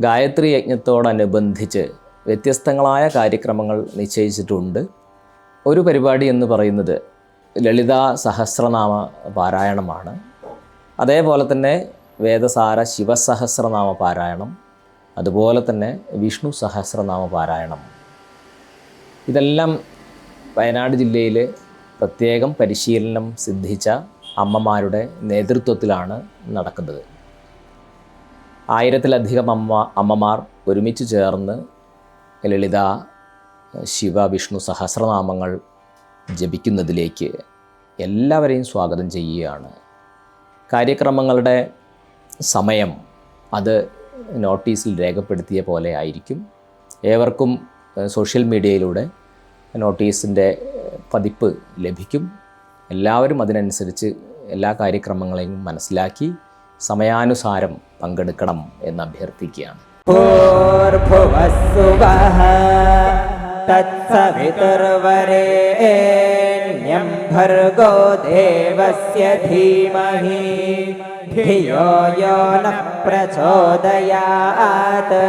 ഗായത്രി യജ്ഞത്തോടനുബന്ധിച്ച് വ്യത്യസ്തങ്ങളായ കാര്യക്രമങ്ങൾ നിശ്ചയിച്ചിട്ടുണ്ട്. ഒരു പരിപാടി എന്ന് പറയുന്നത് ലളിതാ സഹസ്രനാമ പാരായണമാണ്. അതേപോലെ തന്നെ വേദസാര ശിവസഹസ്രനാമ പാരായണം, അതുപോലെ തന്നെ വിഷ്ണു സഹസ്രനാമ പാരായണം. ഇതെല്ലാം വയനാട് ജില്ലയിൽ പ്രത്യേകം പരിശീലനം സിദ്ധിച്ച അമ്മമാരുടെ നേതൃത്വത്തിലാണ് നടക്കുന്നത്. 1000-ലധികം അമ്മമാർ ഒരുമിച്ച് ചേർന്ന് ലളിത ശിവ വിഷ്ണു സഹസ്രനാമങ്ങൾ ജപിക്കുന്നതിലേക്ക് എല്ലാവരെയും സ്വാഗതം ചെയ്യുകയാണ്. കാര്യക്രമങ്ങളുടെ സമയം അത് നോട്ടീസിൽ രേഖപ്പെടുത്തിയ പോലെ ആയിരിക്കും. ഏവർക്കും സോഷ്യൽ മീഡിയയിലൂടെ നോട്ടീസിൻ്റെ പതിപ്പ് ലഭിക്കും. എല്ലാവരും അതിനനുസരിച്ച് എല്ലാ കാര്യക്രമങ്ങളെയും മനസ്സിലാക്കി സമയാനുസാരം പങ്കെടുക്കണം എന്ന് അഭ്യർത്ഥിക്കുകയാണ്. തത്സവിതുർവരേണ്യം ഭർഗോ ദേവസ്യ ധീമഹി ധിയോ യോ നഃ പ്രചോദയാത്.